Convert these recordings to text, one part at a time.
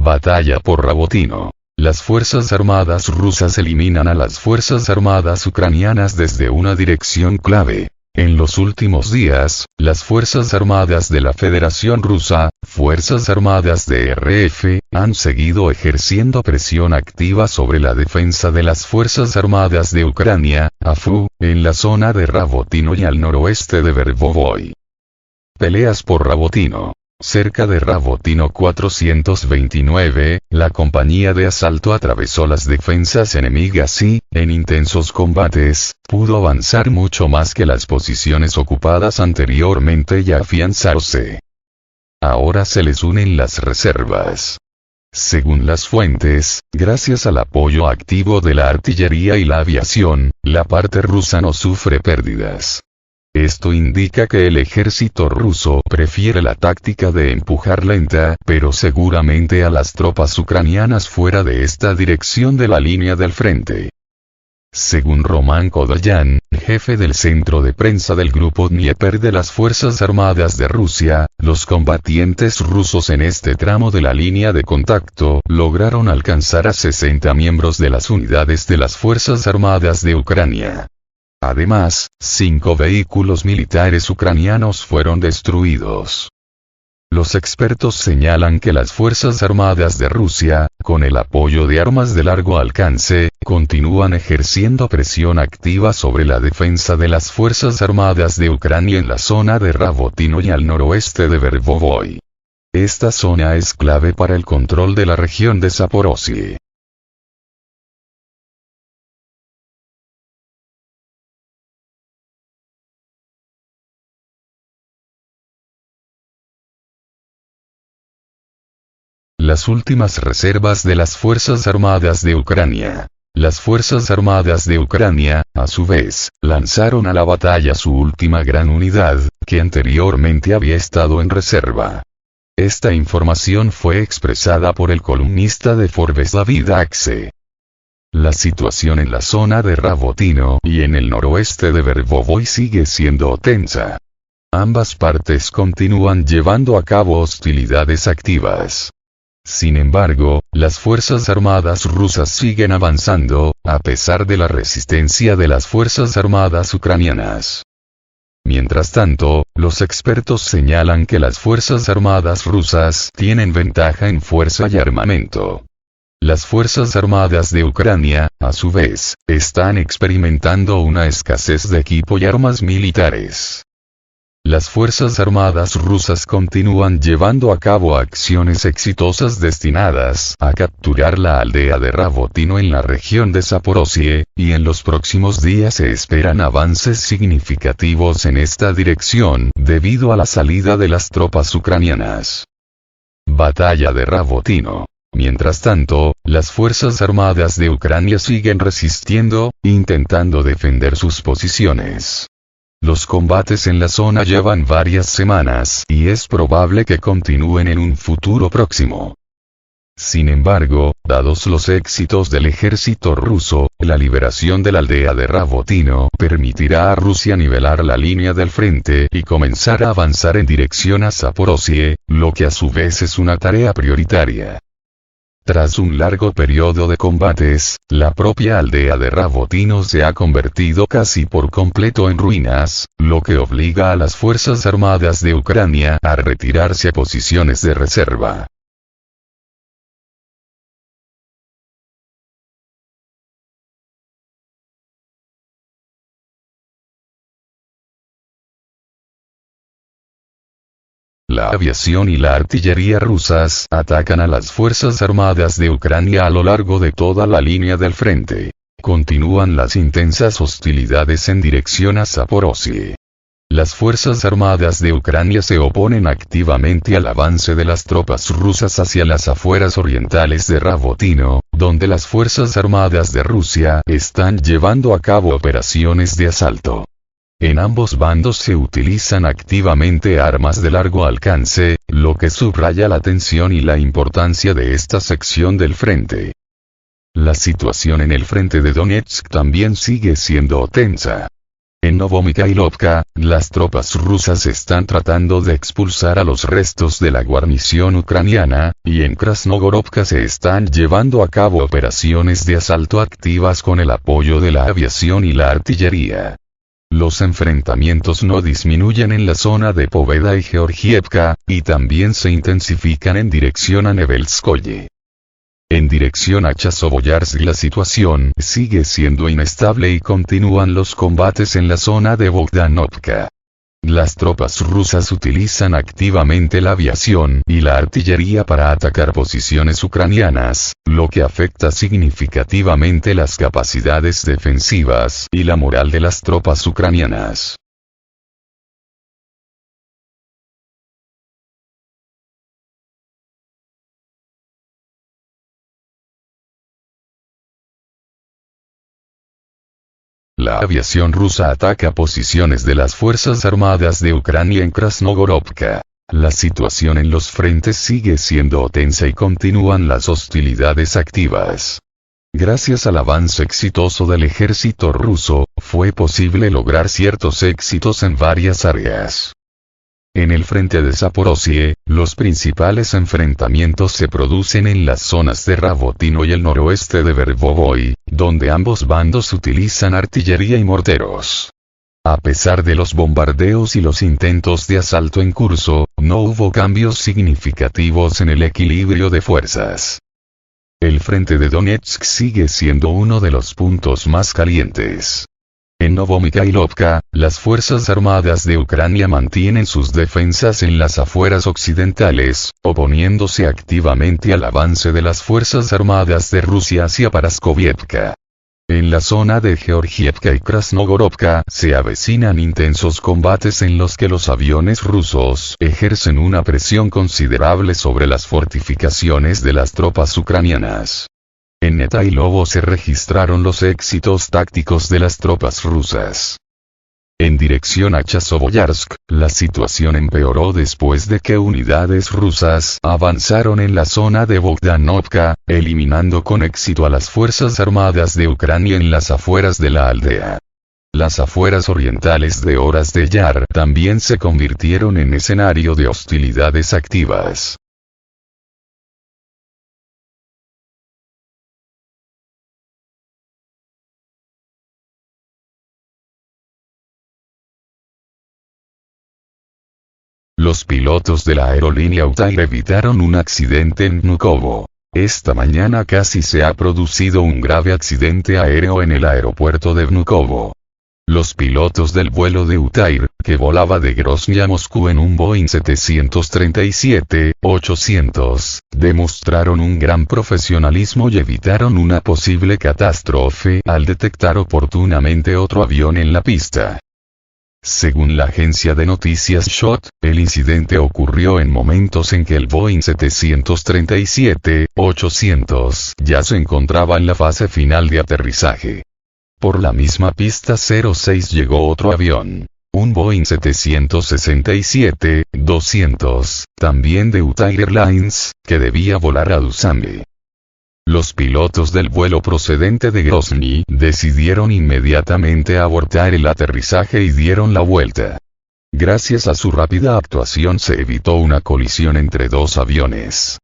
Batalla por Rabotino. Las fuerzas armadas rusas eliminan a las fuerzas armadas ucranianas desde una dirección clave. En los últimos días, las Fuerzas Armadas de la Federación Rusa, Fuerzas Armadas de RF, han seguido ejerciendo presión activa sobre la defensa de las Fuerzas Armadas de Ucrania, AFU, en la zona de Rabotino y al noroeste de Verbovoy. Peleas por Rabotino. Cerca de Rabotino 429, la compañía de asalto atravesó las defensas enemigas y, en intensos combates, pudo avanzar mucho más que las posiciones ocupadas anteriormente y afianzarse. Ahora se les unen las reservas. Según las fuentes, gracias al apoyo activo de la artillería y la aviación, la parte rusa no sufre pérdidas. Esto indica que el ejército ruso prefiere la táctica de empujar lenta, pero seguramente a las tropas ucranianas fuera de esta dirección de la línea del frente. Según Roman Kodayan, jefe del centro de prensa del grupo Dnieper de las Fuerzas Armadas de Rusia, los combatientes rusos en este tramo de la línea de contacto lograron alcanzar a 60 miembros de las unidades de las Fuerzas Armadas de Ucrania. Además, 5 vehículos militares ucranianos fueron destruidos. Los expertos señalan que las Fuerzas Armadas de Rusia, con el apoyo de armas de largo alcance, continúan ejerciendo presión activa sobre la defensa de las Fuerzas Armadas de Ucrania en la zona de Rabotino y al noroeste de Verbovoy. Esta zona es clave para el control de la región de Zaporozhye. Las últimas reservas de las Fuerzas Armadas de Ucrania. Las Fuerzas Armadas de Ucrania, a su vez, lanzaron a la batalla su última gran unidad, que anteriormente había estado en reserva. Esta información fue expresada por el columnista de Forbes David Axe. La situación en la zona de Rabotino y en el noroeste de Verbovoy sigue siendo tensa. Ambas partes continúan llevando a cabo hostilidades activas. Sin embargo, las Fuerzas Armadas rusas siguen avanzando, a pesar de la resistencia de las Fuerzas Armadas ucranianas. Mientras tanto, los expertos señalan que las Fuerzas Armadas rusas tienen ventaja en fuerza y armamento. Las Fuerzas Armadas de Ucrania, a su vez, están experimentando una escasez de equipo y armas militares. Las Fuerzas Armadas rusas continúan llevando a cabo acciones exitosas destinadas a capturar la aldea de Rabotino en la región de Zaporozhye, y en los próximos días se esperan avances significativos en esta dirección, debido a la salida de las tropas ucranianas. Batalla de Rabotino. Mientras tanto, las Fuerzas Armadas de Ucrania siguen resistiendo, intentando defender sus posiciones. Los combates en la zona llevan varias semanas y es probable que continúen en un futuro próximo. Sin embargo, dados los éxitos del ejército ruso, la liberación de la aldea de Rabotino permitirá a Rusia nivelar la línea del frente y comenzar a avanzar en dirección a Zaporozhye, lo que a su vez es una tarea prioritaria. Tras un largo periodo de combates, la propia aldea de Rabotino se ha convertido casi por completo en ruinas, lo que obliga a las Fuerzas Armadas de Ucrania a retirarse a posiciones de reserva. La aviación y la artillería rusas atacan a las Fuerzas Armadas de Ucrania a lo largo de toda la línea del frente. Continúan las intensas hostilidades en dirección a Zaporozhye. Las Fuerzas Armadas de Ucrania se oponen activamente al avance de las tropas rusas hacia las afueras orientales de Rabotino, donde las Fuerzas Armadas de Rusia están llevando a cabo operaciones de asalto. En ambos bandos se utilizan activamente armas de largo alcance, lo que subraya la tensión y la importancia de esta sección del frente. La situación en el frente de Donetsk también sigue siendo tensa. En Novomikhailovka, las tropas rusas están tratando de expulsar a los restos de la guarnición ucraniana, y en Krasnogorovka se están llevando a cabo operaciones de asalto activas con el apoyo de la aviación y la artillería. Los enfrentamientos no disminuyen en la zona de Poveda y Georgievka, y también se intensifican en dirección a Nevelskoye. En dirección a Chasoboyarsk la situación sigue siendo inestable y continúan los combates en la zona de Bogdanovka. Las tropas rusas utilizan activamente la aviación y la artillería para atacar posiciones ucranianas, lo que afecta significativamente las capacidades defensivas y la moral de las tropas ucranianas. La aviación rusa ataca posiciones de las Fuerzas Armadas de Ucrania en Krasnogorovka. La situación en los frentes sigue siendo tensa y continúan las hostilidades activas. Gracias al avance exitoso del ejército ruso, fue posible lograr ciertos éxitos en varias áreas. En el frente de Zaporozhye, los principales enfrentamientos se producen en las zonas de Rabotino y el noroeste de Verbovoy, donde ambos bandos utilizan artillería y morteros. A pesar de los bombardeos y los intentos de asalto en curso, no hubo cambios significativos en el equilibrio de fuerzas. El frente de Donetsk sigue siendo uno de los puntos más calientes. En Novomikhailovka, las Fuerzas Armadas de Ucrania mantienen sus defensas en las afueras occidentales, oponiéndose activamente al avance de las Fuerzas Armadas de Rusia hacia Paraskovievka. En la zona de Georgievka y Krasnogorovka se avecinan intensos combates en los que los aviones rusos ejercen una presión considerable sobre las fortificaciones de las tropas ucranianas. En Netailovo se registraron los éxitos tácticos de las tropas rusas. En dirección a Chasoboyarsk, la situación empeoró después de que unidades rusas avanzaron en la zona de Bogdanovka, eliminando con éxito a las Fuerzas Armadas de Ucrania en las afueras de la aldea. Las afueras orientales de Horas de Yar también se convirtieron en escenario de hostilidades activas. Los pilotos de la aerolínea Utair evitaron un accidente en Vnukovo. Esta mañana casi se ha producido un grave accidente aéreo en el aeropuerto de Vnukovo. Los pilotos del vuelo de Utair, que volaba de Grozny a Moscú en un Boeing 737-800, demostraron un gran profesionalismo y evitaron una posible catástrofe al detectar oportunamente otro avión en la pista. Según la agencia de noticias SHOT, el incidente ocurrió en momentos en que el Boeing 737-800 ya se encontraba en la fase final de aterrizaje. Por la misma pista 06 llegó otro avión, un Boeing 767-200, también de Utair Airlines, que debía volar a Dushanbe. Los pilotos del vuelo procedente de Grozny decidieron inmediatamente abortar el aterrizaje y dieron la vuelta. Gracias a su rápida actuación se evitó una colisión entre dos aviones.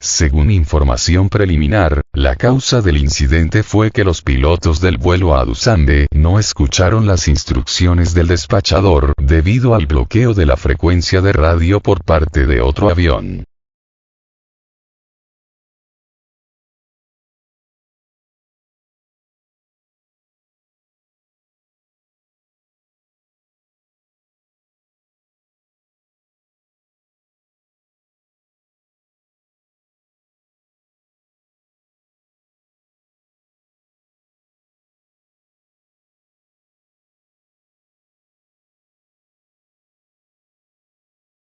Según información preliminar, la causa del incidente fue que los pilotos del vuelo a Dushanbe no escucharon las instrucciones del despachador debido al bloqueo de la frecuencia de radio por parte de otro avión.